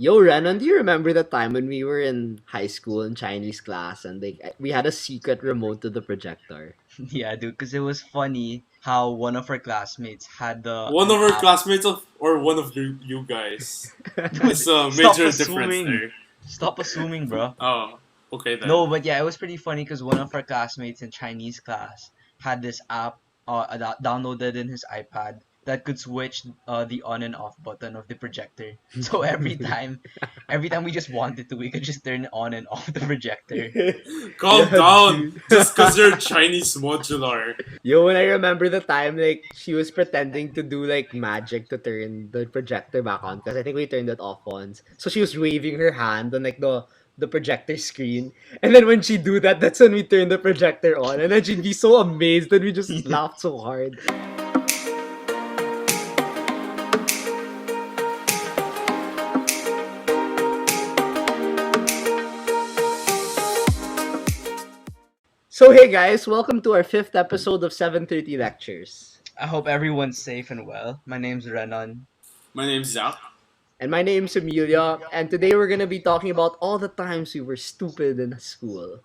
Yo, Renan, do you remember the time when we were in high school in Chinese class and we had a secret remote to the projector? Yeah, dude, because it was funny how one of our classmates had One an of our app. classmates or one of you guys. Dude, It's a stop major difference assuming. there. Stop assuming, bro. Oh, okay then. No, but yeah, it was pretty funny because one of our classmates in Chinese class had this app downloaded in his iPad that could switch the on and off button of the projector. So every time we just wanted to, we could just turn on and off the projector. Calm Yeah, down. dude. Just cause you're Chinese modular. Yo, when I remember the time, like, she was pretending to do, like, magic to turn the projector back on because I think we turned it off once. So she was waving her hand on, like, the projector screen. And then when she do that, that's when we turn the projector on. And then she'd be so amazed and we just laughed so hard. So hey guys, welcome to our fifth episode of 7:30 Lectures. I hope everyone's safe and well. My name's Renan. My name's Zach. And my name's Emilio, and today we're gonna be talking about all the times we were stupid in school.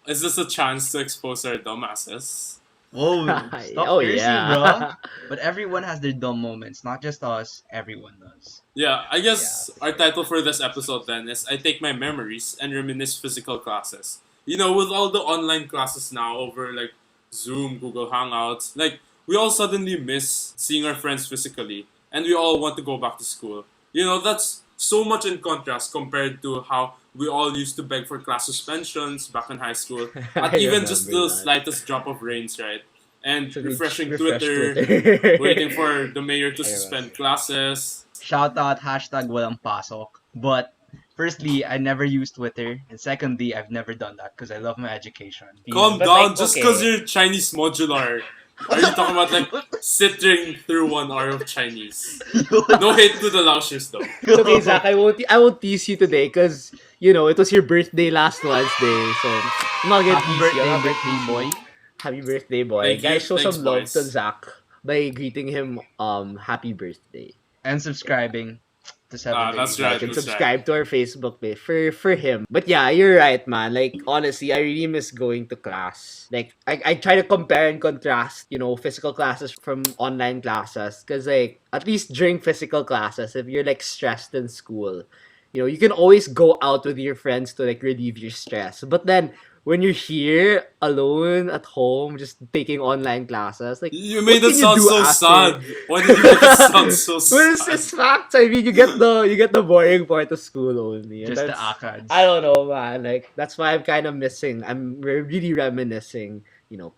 Is this a chance to expose our dumbasses? Whoa, stop Oh cursing, yeah. bro. But everyone has their dumb moments, not just us. Everyone does. Yeah, I Yeah, guess for our sure. title for this episode then is I Take My Memories and Reminisce Physical Classes. You know, with all the online classes now over like Zoom, Google Hangouts, like we all suddenly miss seeing our friends physically and we all want to go back to school. You know, that's so much in contrast compared to how we all used to beg for class suspensions back in high school I at even just remember the that. slightest drop of rains, right? And So we refreshing refresh Twitter, Twitter. waiting for the mayor to I remember. suspend classes. Shout out hashtag walang pasok. But firstly, I never use Twitter, and secondly, I've never done that because I love my education. Calm But down, like, just because okay. you're Chinese modular. Are you talking about like sitting through 1 hour of Chinese? No hate to the Laotians though. It's okay, Zach. I won't tease you today because it was your birthday last Wednesday. So I'm not gonna Happy tease you. I'm birthday, not gonna birthday tease boy. you. Happy birthday, boy. Thank you. Guys, show Thanks, some love to boys. Zach by greeting him happy birthday. And subscribing to That's 730 Like right. and That's Lectures. right. subscribe to our Facebook page for him. But yeah, you're right, man. Like honestly, I really miss going to class. Like I try to compare and contrast, physical classes from online classes. Cause like at least during physical classes, if you're like stressed in school, you can always go out with your friends to like relieve your stress. But then when you're here alone at home, just taking online classes, like You what made it can you sound do so after? sad. Why did you make it sound so Well, sad? it's facts. I mean, you get the boring part of school only, and Just the that's I ACADS. don't know, man. Like that's why I'm kind of missing. Really reminiscing.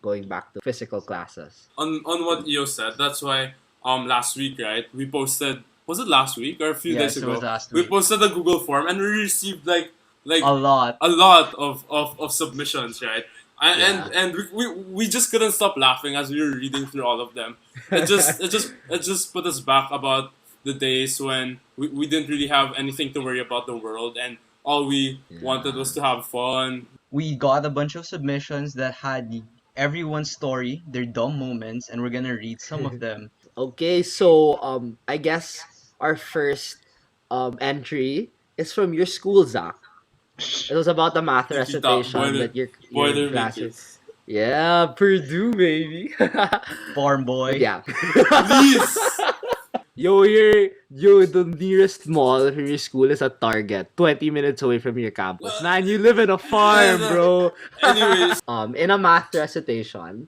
Going back to physical classes. On what Io said, that's why last week, right? We posted, was it last week or a few days Yes, it was ago? last We week. posted a Google form and we received like A lot. a lot of submissions, right? Yeah. And we just couldn't stop laughing as we were reading through all of them. It just put us back about the days when we didn't really have anything to worry about the world and all we wanted Yeah. was to have fun. We got a bunch of submissions that had everyone's story, their dumb moments, and we're gonna read some of them. Okay, so I guess our first entry is from your school, Zach. It was about the math Tita, recitation that your class. Boilermakers. Yeah, Purdue, baby. Farm But boy. yeah. Please! The nearest mall from your school is at Target, 20 minutes away from your campus. Man, you live in a farm, bro. Anyways, In a math recitation,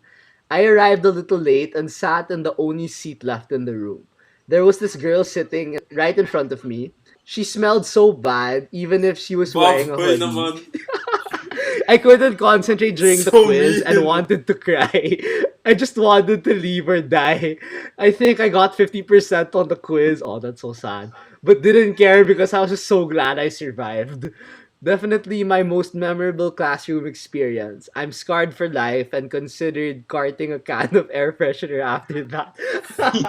I arrived a little late and sat in the only seat left in the room. There was this girl sitting right in front of me. She smelled so bad, even if she was wearing Bob a Boy hoodie. naman. I couldn't concentrate during the So quiz and mean. wanted to cry. I just wanted to leave or die. I think I got 50% on the quiz. Oh, that's so sad. But didn't care because I was just so glad I survived. Definitely my most memorable classroom experience. I'm scarred for life and considered carting a can of air freshener after that.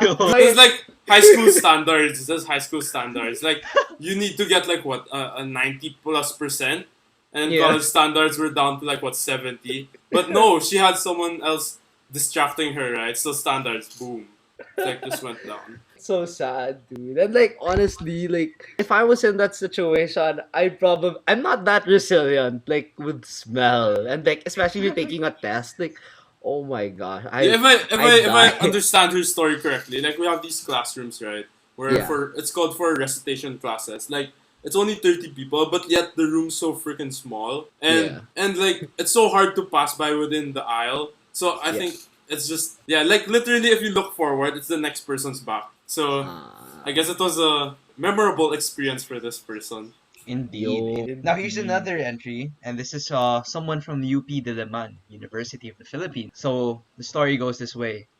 Yo. It's like high school standards. That's high school standards. Like you need to get like what a 90+%, and Yeah. college standards were down to like what 70. But no, she had someone else distracting her. Right, so standards boom, it's like just went down. so sad, dude. And like honestly, like if I was in that situation, I'm not that resilient, like with smell and like especially if you're taking a test, like oh my gosh, Yeah, I if I die. understand her story correctly, like we have these classrooms, right? Where Yeah. for it's called for recitation classes. Like it's only 30 people, but yet the room's so freaking small, Yeah. and like it's so hard to pass by within the aisle. So I think Yes. it's just yeah, like literally if you look forward, it's the next person's back. So I Ah, guess it was a memorable experience for this person. Indeed. yo. Now here's Indeed. another entry, and this is someone from UP Diliman, University of the Philippines. So the story goes this way: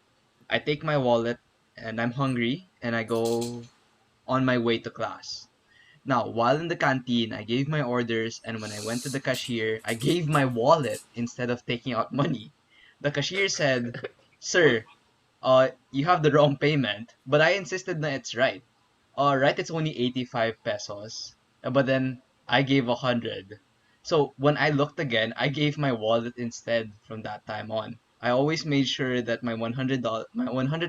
I take my wallet, and I'm hungry, and I go on my way to class. Now, while in the canteen, I gave my orders, and when I went to the cashier, I gave my wallet instead of taking out money. The cashier said, "Sir, you have the wrong payment," but I insisted that it's right. Right, it's only 85 pesos. But then I gave 100. So when I looked again, I gave my wallet instead from that time on. I always made sure that my 100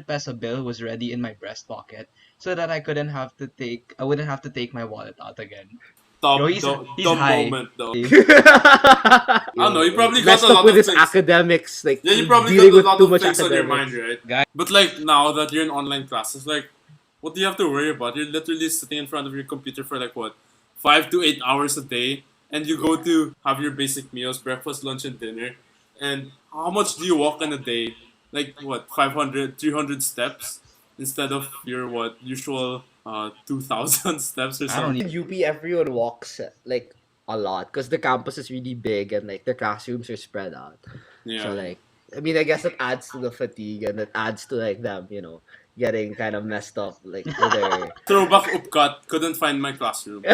peso bill was ready in my breast pocket so that I wouldn't have to take my wallet out again. He's Dumb high. moment though. I don't know. You Yo, probably got messed a up lot with of his things. academics, like Yeah, you probably got dealing a with lot too of much things on your mind, academics. right? Guy. But like now that you're in online classes, like what do you have to worry about? You're literally sitting in front of your computer for like what, 5 to 8 hours a day, and you go to have your basic meals, breakfast, lunch, and dinner. And how much do you walk in a day? Like what, 500, 300 steps instead of your what usual 2,000 steps or I don't something. need. In UP, everyone walks like a lot because the campus is really big and like the classrooms are spread out. So Yeah, yeah. like, I mean, I guess it adds to the fatigue and it adds to like them, getting kind of messed up like with their. Throwback upcut. Couldn't find my classroom.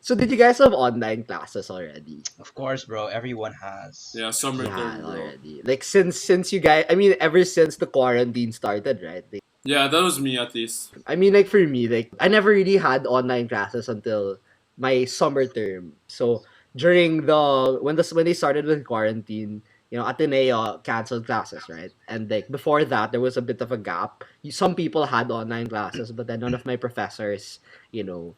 So did you guys have online classes already? Of course, bro. Everyone has. Yeah, summer Yeah, term, bro. already. Like since you guys, I mean, ever since the quarantine started, right? Like, Yeah, that was me at least. I mean, like for me, like I never really had online classes until my summer term. So during when they started with quarantine, Ateneo canceled classes, right? And like before that, there was a bit of a gap. Some people had online classes, but then none of my professors, you know,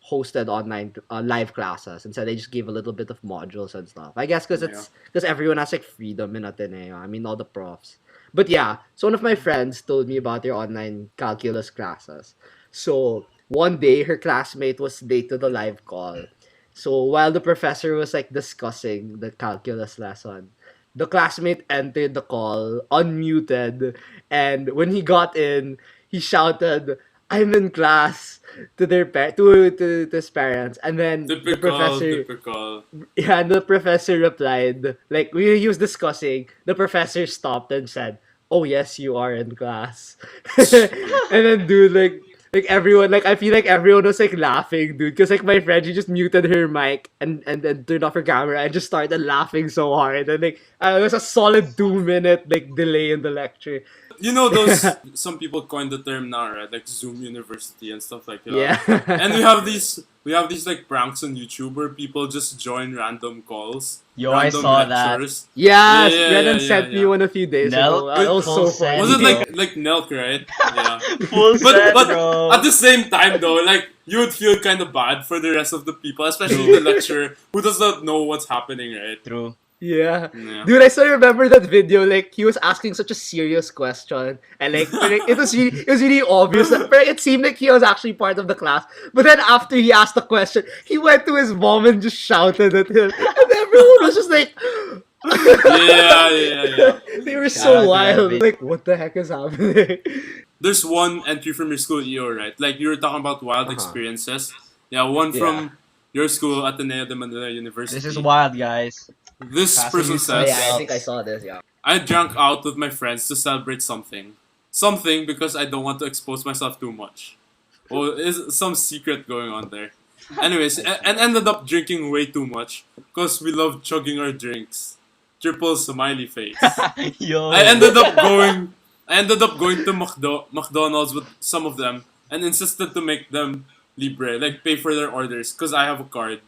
hosted online live classes. Instead, they just gave a little bit of modules and stuff. I guess Yeah. because everyone has like freedom in Ateneo. I mean, all the profs. But yeah, so one of my friends told me about their online calculus classes. So one day her classmate was late to the live call. So while the professor was like discussing the calculus lesson, the classmate entered the call unmuted, and when he got in, he shouted, "I'm in class," to to his parents, and then the Typical, professor typical. yeah, and the professor replied, like, he was discussing, the professor stopped and said, "Oh, yes, you are in class." And then, dude, like everyone, like, I feel like everyone was, like, laughing, dude. Because, like, my friend, she just muted her mic and then turned off her camera and just started laughing so hard. And, like, it was a solid 2 minute, like, delay in the lecture. You know those some people coined the term now, right? Like Zoom University and stuff like that. Yeah. And we have these like pranks on YouTube where people just join random calls, Yo, I random saw that. lectures. Yeah, Yes, yeah, Renan yeah, yeah, sent me yeah. one a few days ago. Nelk, That was full so send, Was funny. it bro. like Nelk, right? Yeah. Full But set, but bro. at the same time though, like you would feel kind of bad for the rest of the people, especially the lecturer who does not know what's happening, right? True. Yeah. Yeah. Dude, I still remember that video. Like, he was asking such a serious question. And, like, it was really obvious. But it seemed like he was actually part of the class. But then after he asked the question, he went to his mom and just shouted at him. And everyone was just like... Yeah, yeah, yeah. They were Shout out so to that wild. video. Like, what the heck is happening? There's one entry from your school EO, right? Like you were talking about wild Uh-huh. experiences. Yeah, one Yeah. from your school, Ateneo de Manila University. This is wild, guys. This Passing person you Oh, some says, yeah, I think I belts. saw this, yeah. I drank out with my friends to celebrate something. Something because I don't want to expose myself too much. Or is some secret going on there. Anyways, and ended up drinking way too much because we love chugging our drinks. Triple smiley face. Yo. I ended up going to McDonald's with some of them and insisted to make them libre, like pay for their orders because I have a card.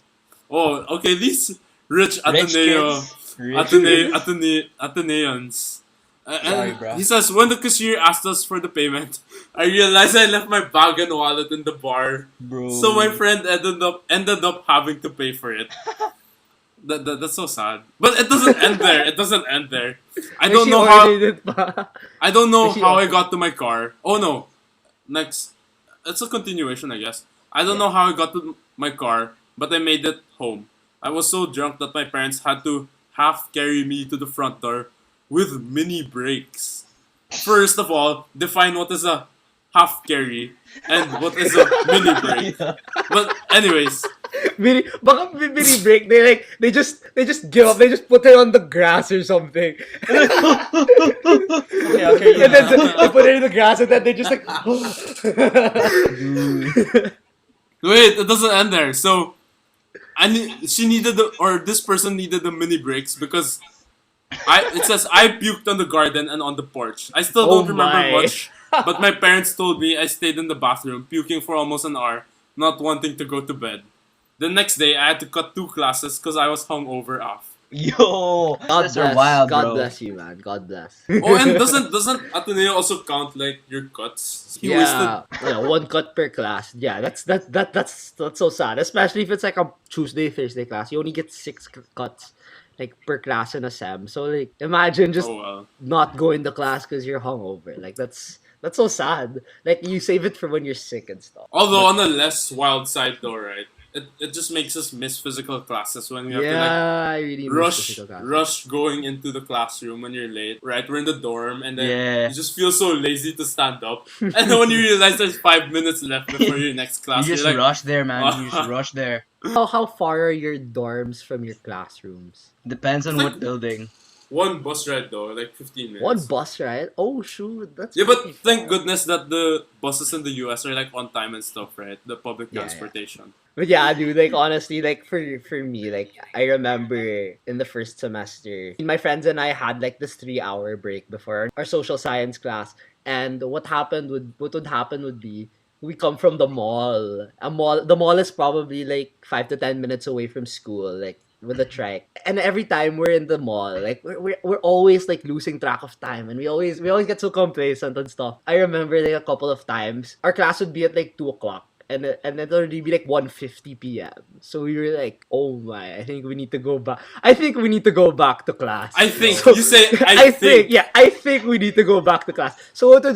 Oh, okay, these rich Rich Ateneo kids. Rich kids. Ateneans Sorry, And bro. he says, when the cashier asked us for the payment, I realized I left my bag and wallet in the bar. Bro. So my friend ended up having to pay for it. That's so sad. But it doesn't end there. It doesn't end there. I Like, don't she know how ordered it pa. I don't know Like, she how I offered. got to my car. Oh no. Next. It's a continuation, I guess. I don't Yeah. know how I got to my car, but I made it home. I was so drunk that my parents had to half carry me to the front door with mini brakes. First of all, define what is a half carry and what is a mini brake. Yeah. But anyways, Baka mini break. They just give up. They just put it on the grass or something. Okay, And then yeah. they put it in the grass and then they just like. Dude. wait, it doesn't end there. So she needed this person needed the mini brakes because it says I puked on the garden and on the porch. I still Oh don't remember my. much, but my parents told me I stayed in the bathroom puking for almost an hour, not wanting to go to bed. The next day, I had to cut 2 classes because I was hungover off. Yo, God these are bless. wild, God bro. bless you, man. God bless. Oh, and doesn't Ateneo also count like your cuts? He wasted. Yeah, 1 cut per class. Yeah, that's so sad. Especially if it's like a Tuesday, Thursday class. You only get 6 cuts, like per class in a sem. So like, imagine just Oh well. not going to class because you're hungover. Like that's so sad. Like you save it for when you're sick and stuff. Although on a less wild side though, right? It just makes us miss physical classes when we have to like Yeah, I really miss physical classes. rush going into the classroom when you're late. Right, we're in the dorm and then Yeah. you just feel so lazy to stand up. And then when you realize there's 5 minutes left before your next You class, just you're like, rush there, man. You just rush there. How far are your dorms from your classrooms? Depends on It's what like- building. one bus ride though, like 15 minutes. 1 bus ride? Oh shoot, that's Yeah, but pretty thank far. goodness that the buses in the US are like on time and stuff, right? The public Yeah, yeah. transportation. But yeah, dude, like honestly, like for me, like I remember in the first semester, my friends and I had like this 3-hour break before our social science class, and what would happen would be we come from the mall. The mall is probably like 5 to 10 minutes away from school, like with a trike. And every time we're in the mall, like we're always like losing track of time, and we always get so complacent and stuff. I remember like a couple of times our class would be at like 2 o'clock. And it'll already be like 1:50 p.m. So we were like, oh my, I think we need to go back. I think we need to go back to class. I think So- you say I think, yeah, I think we need to go back to class. So what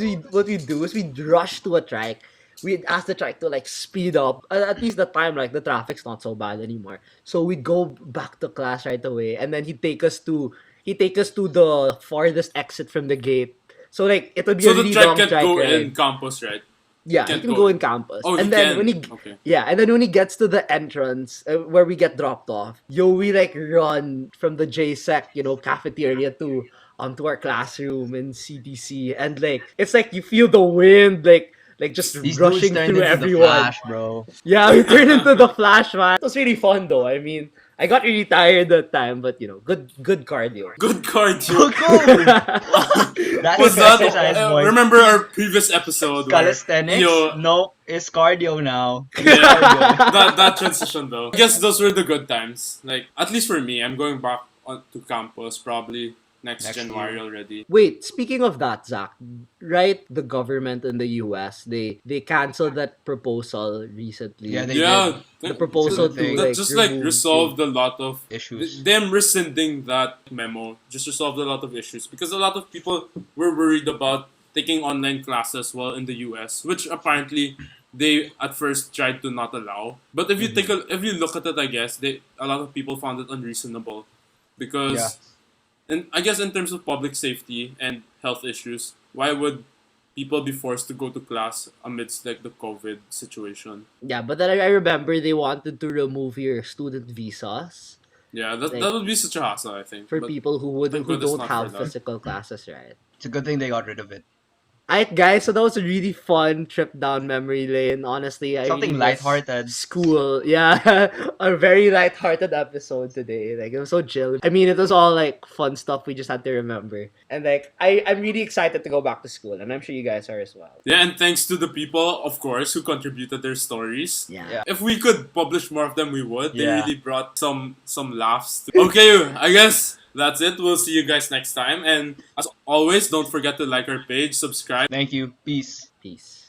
we do is we'd rush to a trike. We'd ask the trike to like speed up. At least the time, like the traffic's not so bad anymore. So we'd go back to class right away, and then he'd take us to the farthest exit from the gate. So like it would be So a the really track long can trike go ride. in campus, right? Yeah, can't he can go go in. in campus. Oh, and he then can. when he Okay. yeah, and then when he gets to the entrance where we get dropped off, we like run from the JSEC, cafeteria to our classroom in CTC, and like it's like you feel the wind like just These dudes rushing turned through into everyone. the Flash, bro. Yeah, we turned into the Flash, man. It was really fun though. I mean, I got really tired that time, but good cardio. Good cardio. That Was is that exercise, boy. remember our previous episode where Calisthenics? Yo, Nope, it's cardio now. yeah, that transition though. I guess those were the good times. Like at least for me, I'm going back to campus probably next Next January year. already. Wait, speaking of that, Zach, right? The government in the US, they canceled that proposal recently. Yeah, they Yeah, the proposal It's a good to thing. that like just like remove resolved a lot of Issues. them rescinding that memo. Just resolved a lot of issues because a lot of people were worried about taking online classes while in the US, which apparently they at first tried to not allow. But if you if you look at it, I guess a lot of people found it unreasonable because. Yeah. And I guess in terms of public safety and health issues, why would people be forced to go to class amidst like the COVID situation? Yeah, but then I remember they wanted to remove your student visas Yeah, Like- that would be such a hassle, I think. for But people who thank who goodness don't not for have that. physical classes, right? It's a good thing they got rid of it. Alright, guys, so that was a really fun trip down memory lane. Honestly, I Something really miss lighthearted. School, yeah, a very lighthearted episode today. Like it was so chill. I mean, it was all like fun stuff we just had to remember, and like I'm really excited to go back to school, and I'm sure you guys are as well. yeah, and thanks to the people, of course, who contributed their stories. Yeah. Yeah. If we could publish more of them, we would. They Yeah. really brought some laughs. Okay, I guess That's it. We'll see you guys next time. And as always, don't forget to like our page, subscribe. Thank you. Peace. Peace.